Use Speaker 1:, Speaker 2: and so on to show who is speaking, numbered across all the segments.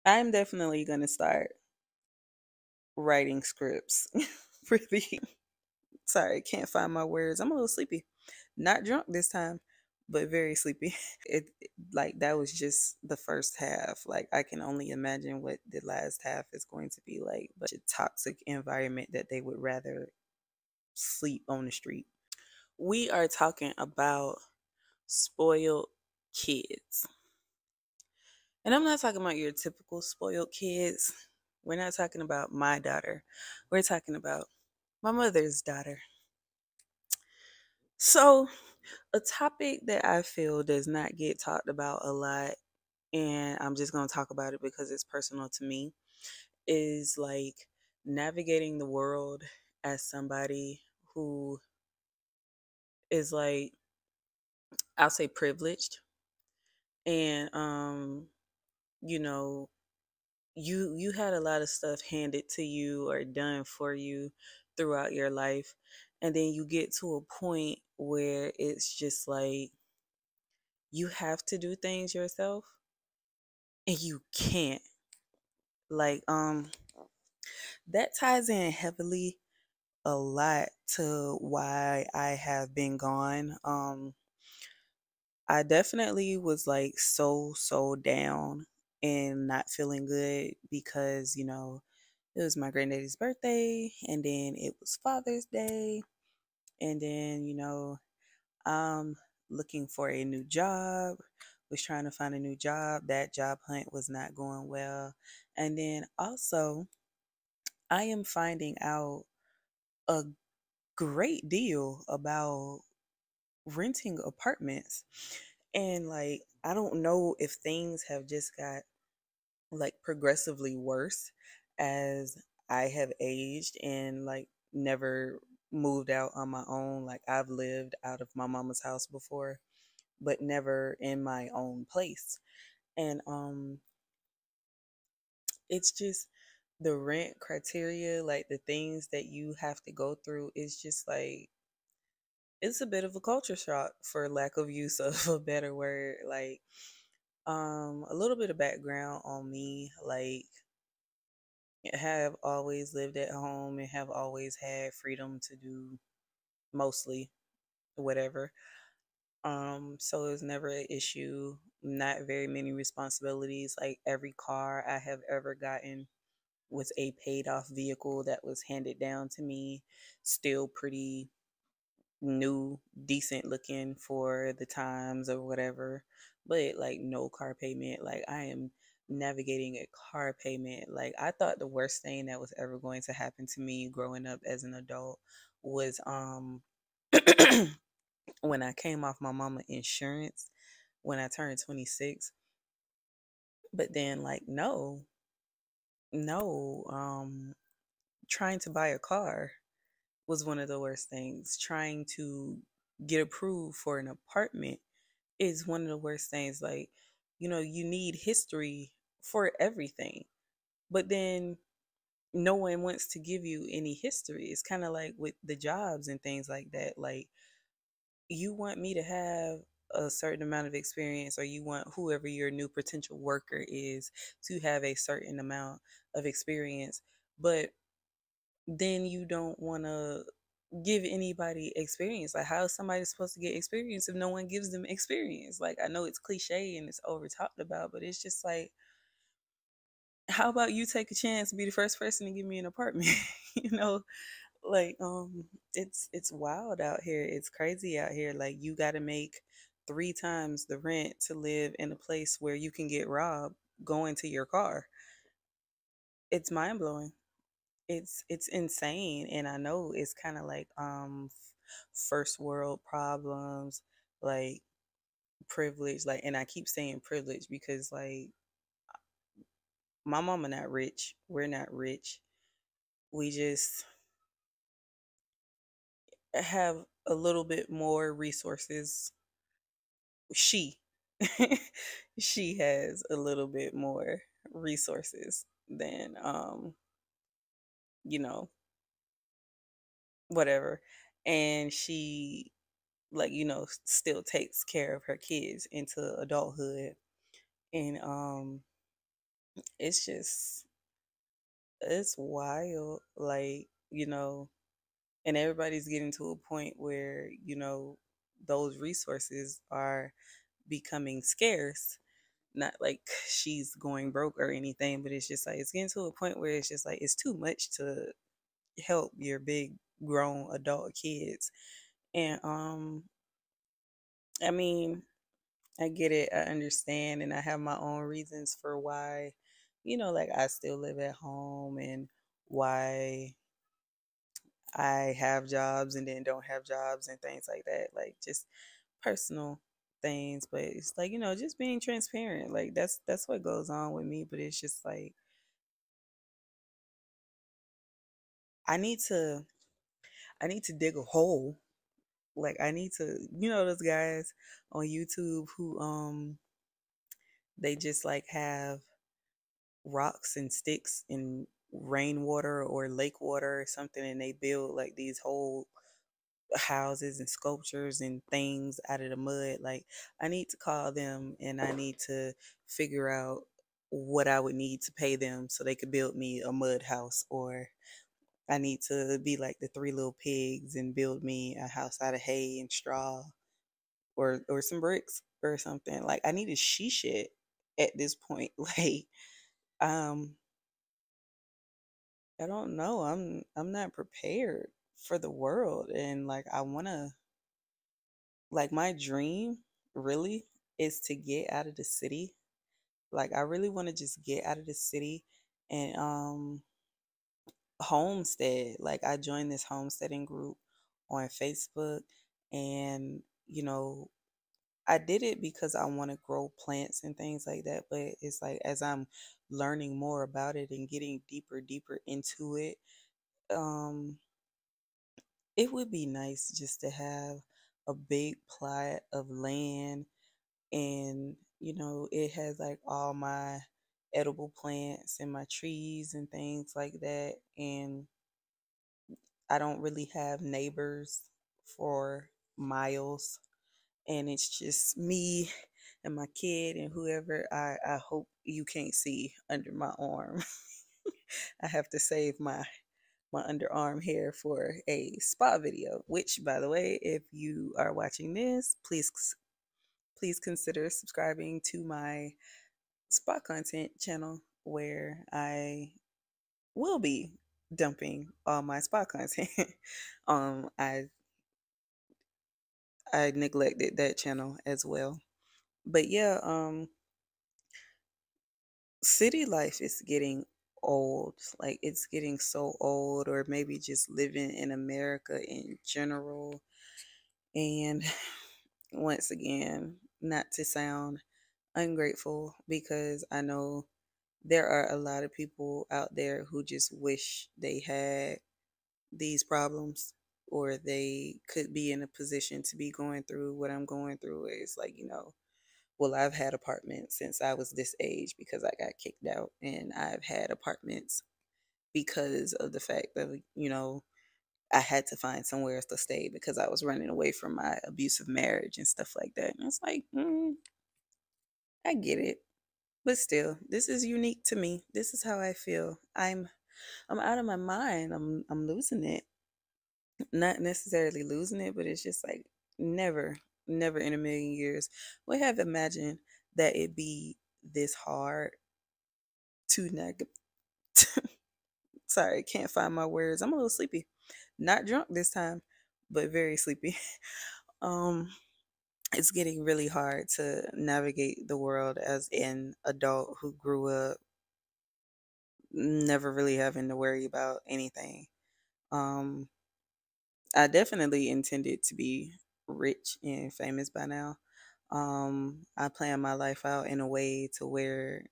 Speaker 1: I'm definitely gonna start writing scripts for the sorry, can't find my words. I'm a little sleepy. Not drunk this time, but very sleepy. Like that was just the first half. Like I can only imagine what the last half is going to be like. But a toxic environment that they would rather sleep on the street. We are talking about spoiled kids. And I'm not talking about your typical spoiled kids. We're not talking about my daughter. We're talking about my mother's daughter. So, a topic that I feel does not get talked about a lot, and I'm just going to talk about it because it's personal to me, is like navigating the world as somebody who is like, I'll say privileged. And, you know, you had a lot of stuff handed to you or done for you throughout your life, and then you get to a point where it's just like you have to do things yourself and you can't. Like that ties in heavily a lot to why I have been gone. I definitely was like so down and not feeling good because, it was my granddaddy's birthday, and then it was Father's Day, and then, I'm looking for a new job, was trying to find a new job. That job hunt was not going well. And then also, I am finding out a great deal about renting apartments. And like, I don't know if things have just got like progressively worse as I have aged and like never moved out on my own. Like I've lived out of my mama's house before, but never in my own place. And it's just the rent criteria, like the things that you have to go through is just like it's a bit of a culture shock for lack of use of a better word. Like a little bit of background on me, like have always lived at home and have always had freedom to do mostly whatever. So it was never an issue, not very many responsibilities. Like every car I have ever gotten was a paid off vehicle that was handed down to me, still pretty new, decent looking for the times or whatever, but like no car payment. Like I am navigating a car payment. Like I thought the worst thing that was ever going to happen to me growing up as an adult was when I came off my mama insurance when I turned 26. But then like no, trying to buy a car was one of the worst things. Trying to get approved for an apartment is one of the worst things. Like, you need history for everything, but then no one wants to give you any history. It's kind of like with the jobs and things like that. Like, you want me to have a certain amount of experience, or you want whoever your new potential worker is to have a certain amount of experience, but then you don't want to give anybody experience. Like, how is somebody supposed to get experience if no one gives them experience? Like, I know it's cliche and it's over talked about, but it's just like, how about you take a chance to be the first person to give me an apartment? you know, like it's wild out here. It's crazy out here. Like you got to make three times the rent to live in a place where you can get robbed going to your car. It's mind blowing. It's insane, and I know it's kind of like first world problems, like privilege, like, and I keep saying privilege because like my mama not rich, we're not rich, we just have a little bit more resources. She she has a little bit more resources than you know whatever, and she, like, still takes care of her kids into adulthood. And it's just it's wild. Like, and everybody's getting to a point where, those resources are becoming scarce. Not like she's going broke or anything, but it's just like it's getting to a point where it's just like it's too much to help your big grown adult kids. And I mean, I get it, I understand, and I have my own reasons for why, like I still live at home and why I have jobs and then don't have jobs and things like that. Like just personal things. But it's like, just being transparent. Like that's what goes on with me. But it's just like I need to I need to dig a hole. Like I need to, those guys on YouTube who they just like have rocks and sticks and rainwater or lake water or something, and they build like these whole houses and sculptures and things out of the mud. Like I need to call them and I need to figure out what I would need to pay them so they could build me a mud house, or I need to be like the three little pigs and build me a house out of hay and straw, or some bricks or something. Like I need to she shit at this point. Like um I don't know. I'm not prepared for the world, and like I want to, like my dream really is to get out of the city. Like I really want to just get out of the city and homestead. Like I joined this homesteading group on Facebook, and I did it because I want to grow plants and things like that, but it's like as I'm learning more about it and getting deeper into it, um it would be nice just to have a big plot of land, and it has like all my edible plants and my trees and things like that, and I don't really have neighbors for miles, and it's just me and my kid and whoever I hope you can't see under my arm. I have to save my underarm hair for a spa video, which by the way, if you are watching this, please consider subscribing to my spa content channel where I will be dumping all my spa content. um I I neglected that channel as well. But yeah, city life is getting old. Like it's getting so old, or maybe just living in America in general. And once again, not to sound ungrateful, because I know there are a lot of people out there who just wish they had these problems, or they could be in a position to be going through what I'm going through. It's like, well, I've had apartments since I was this age because I got kicked out, and I've had apartments because of the fact that, I had to find somewhere else to stay because I was running away from my abusive marriage and stuff like that. And it's like, I get it. But still, this is unique to me. This is how I feel. I'm out of my mind. I'm losing it. Not necessarily losing it, but it's just like never in a million years would have imagined that it be this hard to sorry, can't find my words. I'm a little sleepy. Not drunk this time, but very sleepy. Um it's getting really hard to navigate the world as an adult who grew up never really having to worry about anything. Um, I definitely intended to be rich and famous by now. I planned my life out in a way to where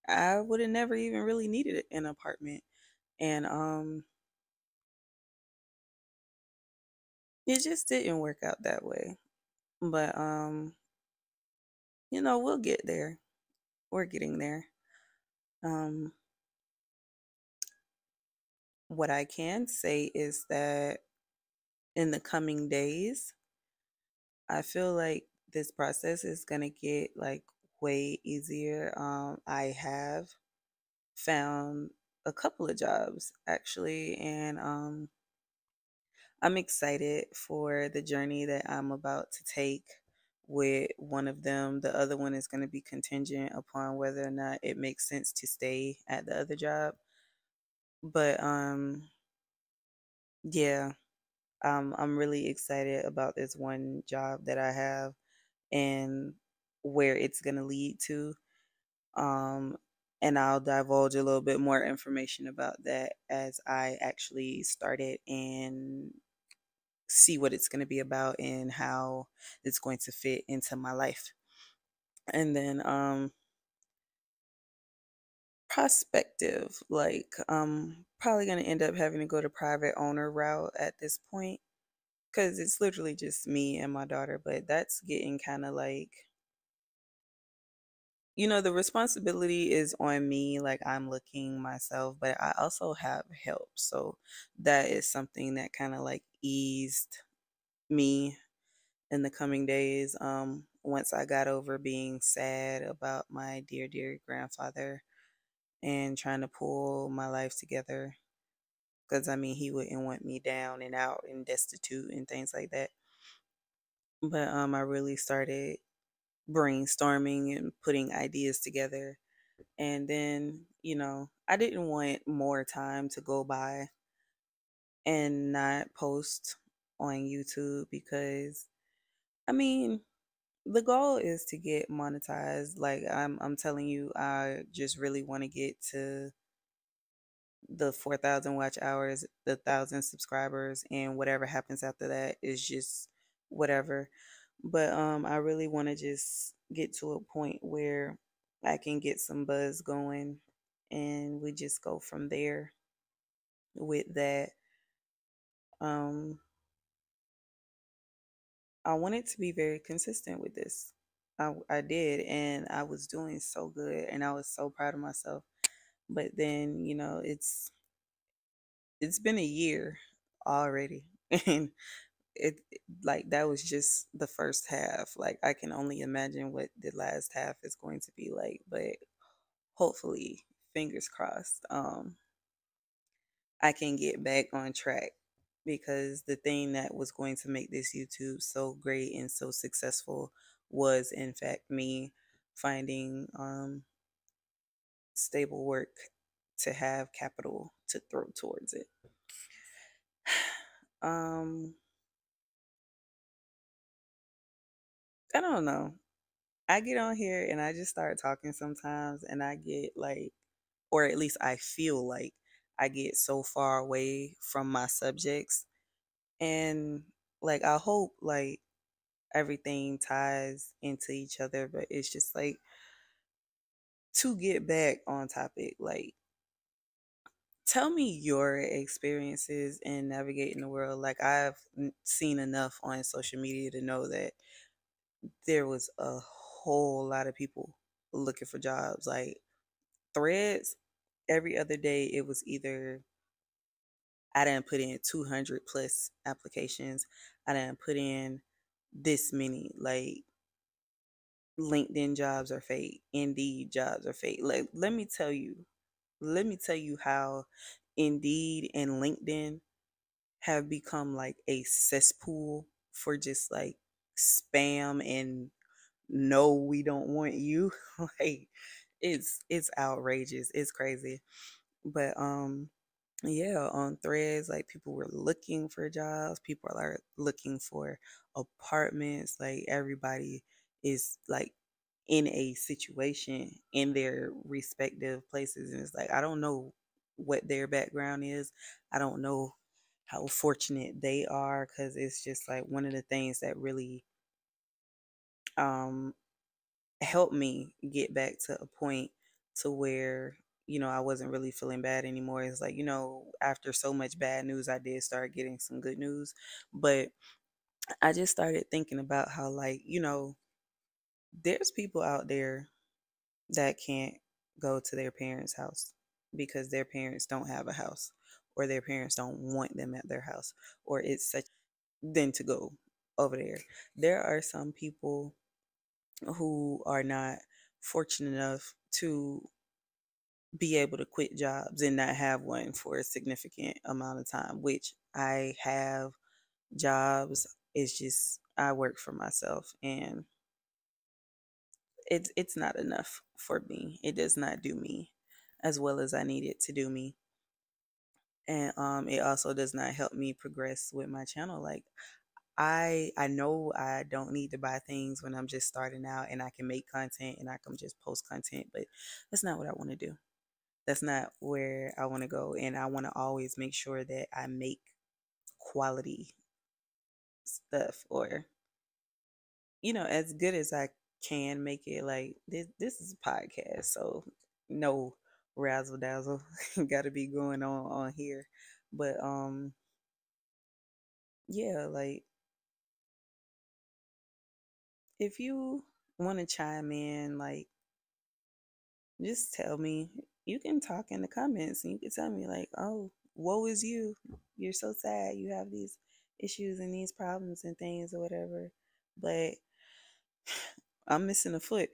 Speaker 1: I would have never even really needed an apartment. And it just didn't work out that way. But we'll get there. We're getting there. Um, what I can say is that in the coming days, I feel like this process is gonna get like way easier. I have found a couple of jobs actually, and I'm excited for the journey that I'm about to take with one of them. The other one is going to be contingent upon whether or not it makes sense to stay at the other job. But yeah, I'm really excited about this one job that I have and where it's going to lead to. Um, and I'll divulge a little bit more information about that as I actually start it and see what it's going to be about and how it's going to fit into my life. And then prospective, like probably going to end up having to go the private owner route at this point because it's literally just me and my daughter, but that's getting kind of like, the responsibility is on me, like I'm looking myself, but I also have help. So that is something that kind of like eased me in the coming days. Once I got over being sad about my dear, dear grandfather and trying to pull my life together. Because I mean, he wouldn't want me down and out and destitute and things like that. But I really started brainstorming and putting ideas together. And then, I didn't want more time to go by and not post on YouTube because, I mean, the goal is to get monetized. Like I'm telling you, I just really want to get to the 4,000 watch hours, the 1,000 subscribers, and whatever happens after that is just whatever. But I really want to just get to a point where I can get some buzz going and we just go from there with that. Um I wanted to be very consistent with this. I did, and I was doing so good, and I was so proud of myself. But then, it's been a year already, and like that was just the first half. Like I can only imagine what the last half is going to be like, but hopefully, fingers crossed, I can get back on track because the thing that was going to make this YouTube so great and so successful was, in fact, me finding stable work to have capital to throw towards it. Um, I don't know. I get on here and I just start talking sometimes, and I get like, or at least I feel like I get so far away from my subjects. And like, I hope like everything ties into each other, but it's just like to get back on topic, like tell me your experiences in navigating the world. Like I've seen enough on social media to know that there was a whole lot of people looking for jobs. Like threads, every other day it was either I didn't put in 200 plus applications, I didn't put in this many. Like LinkedIn jobs are fake, Indeed jobs are fake. Like let me tell you how Indeed and LinkedIn have become like a cesspool for just like spam and no, we don't want you. Like it's outrageous. It's crazy. But yeah, on threads, like people were looking for jobs, people are looking for apartments, like everybody is like in a situation in their respective places, and it's like I don't know what their background is. I don't know how fortunate they are, because it's just like one of the things that really um helped me get back to a point to where I wasn't really feeling bad anymore. It's like, after so much bad news, I did start getting some good news. But I just started thinking about how, like, there's people out there that can't go to their parents' house because their parents don't have a house, or their parents don't want them at their house, or it's such then to go over there. There are some people who are not fortunate enough to be able to quit jobs and not have one for a significant amount of time, which I have jobs. It's just I work for myself and it's not enough for me. It does not do me as well as I need it to do me. And it also does not help me progress with my channel. Like I know I don't need to buy things when I'm just starting out and I can make content and I can just post content, but that's not what I want to do. That's not where I want to go. And I want to always make sure that I make quality stuff, or, as good as I can make it. Like this is a podcast, so no razzle dazzle got to be going on here. But yeah, like if you want to chime in, like just tell me. You can talk in the comments and you can tell me like, oh, woe is you. You're so sad. You have these issues and these problems and things or whatever. But I'm missing a foot.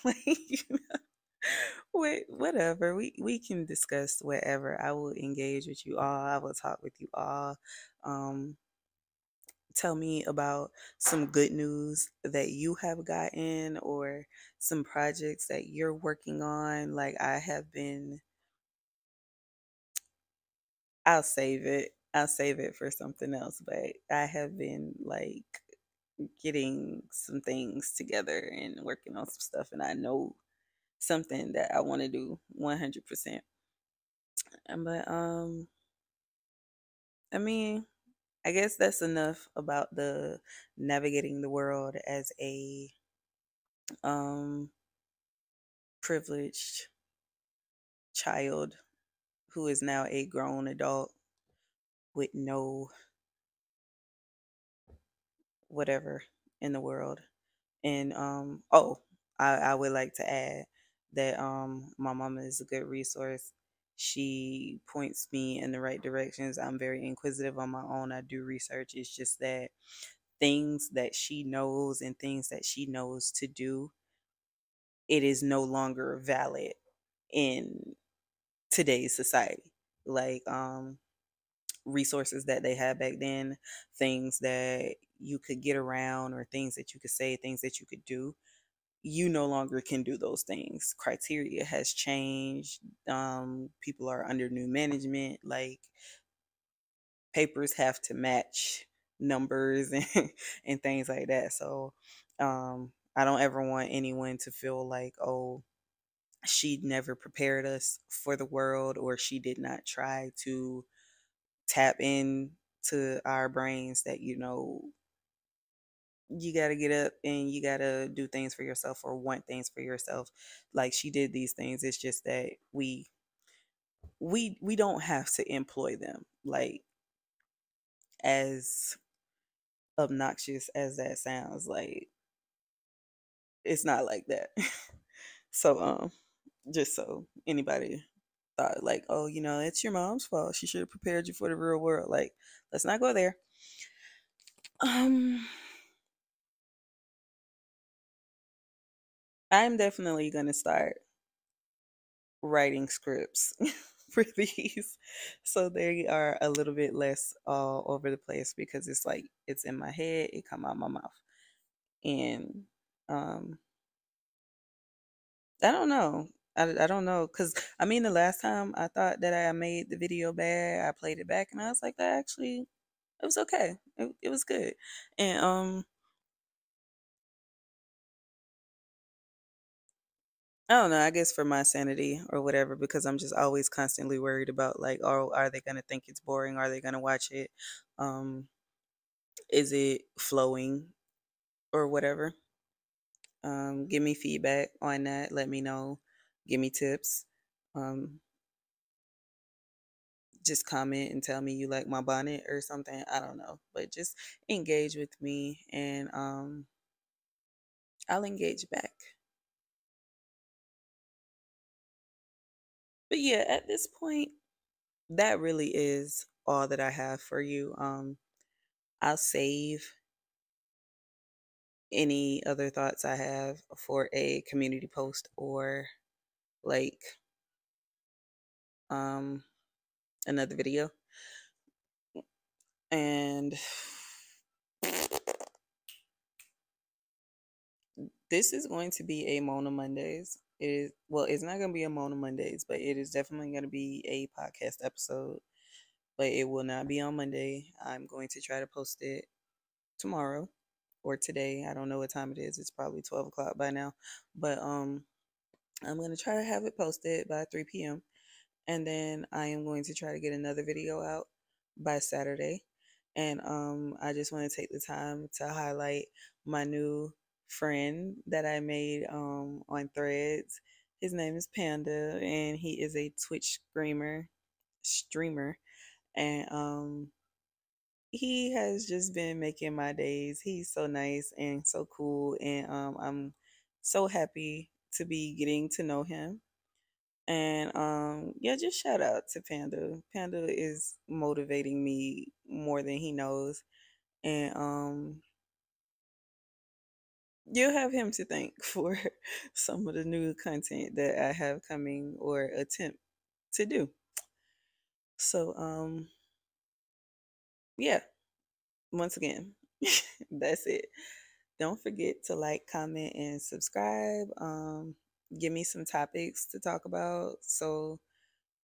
Speaker 1: Like, whatever. We can discuss whatever. I will engage with you all. I will talk with you all. Um, Tell me about some good news that you have gotten or some projects that you're working on. Like I have been, I'll save it. I'll save it for something else, but I have been like getting some things together and working on some stuff, and I know something that I want to do 100%. But I mean, I guess that's enough about the navigating the world as a um privileged child who is now a grown adult with no whatever in the world. And oh, I would like to add that my mama is a good resource. She points me in the right directions. I'm very inquisitive on my own. I do research. It's just that things that she knows and things that she knows to do, it is no longer valid in today's society. Like resources that they had back then, things that you could get around or things that you could say, things that you could do, you no longer can do those things. Criteria has changed. People are under new management. Like papers have to match numbers and things like that. So I don't ever want anyone to feel like, oh, she never prepared us for the world or she did not try to tap in to our brains that, you got to get up and you got to do things for yourself or want things for yourself. Like she did these things. It's just that we don't have to employ them. Like as obnoxious as that sounds, like it's not like that. So just so anybody thought like, oh, it's your mom's fault, she should have prepared you for the real world, like let's not go there. um I'm definitely gonna start writing scripts for these so they are a little bit less all over the place because it's like it's in my head, it come out my mouth. And um I don't know. I don't know because I mean the last time I thought that I made the video bad, I played it back and I was like, that actually it was okay. It was good. And I don't know, I guess for my sanity or whatever, because I'm just always constantly worried about like, oh, are they gonna think it's boring? Are they gonna watch it? Um, is it flowing or whatever? Give me feedback on that. Let me know. Give me tips. Um, just comment and tell me you like my bonnet or something. I don't know, but just engage with me and I'll engage back. But yeah, at this point, that really is all that I have for you. I'll save any other thoughts I have for a community post or like um another video. And this is going to be a Mona Mondays. It is, well, it's not going to be a Mona Mondays, but it is definitely going to be a podcast episode. But it will not be on Monday. I'm going to try to post it tomorrow or today. I don't know what time it is. It's probably 12 o'clock by now. But I'm going to try to have it posted by 3 p.m. And then I am going to try to get another video out by Saturday. And I just want to take the time to highlight my new friend that I made on Threads. His name is Panda, and he is a Twitch streamer, and he has just been making my days. He's so nice and so cool, and I'm so happy to be getting to know him. And yeah, just shout out to Panda. Panda is motivating me more than he knows. And you'll have him to thank for some of the new content that I have coming or attempt to do. So yeah, once again, that's it. Don't forget to like, comment, and subscribe. Give me some topics to talk about so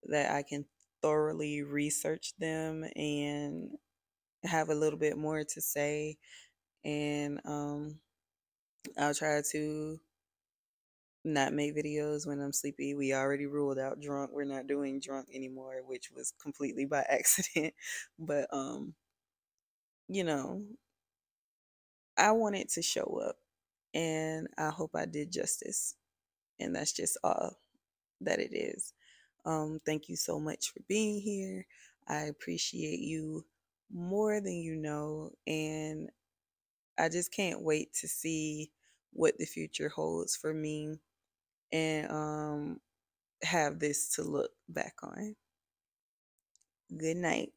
Speaker 1: that I can thoroughly research them and have a little bit more to say. And I'll try to not make videos when I'm sleepy. We already ruled out drunk. We're not doing drunk anymore, which was completely by accident. But you know, I wanted to show up, and I hope I did justice. And that's just all that it is. Thank you so much for being here. I appreciate you more than you know, and I just can't wait to see what the future holds for me, and have this to look back on. Good night.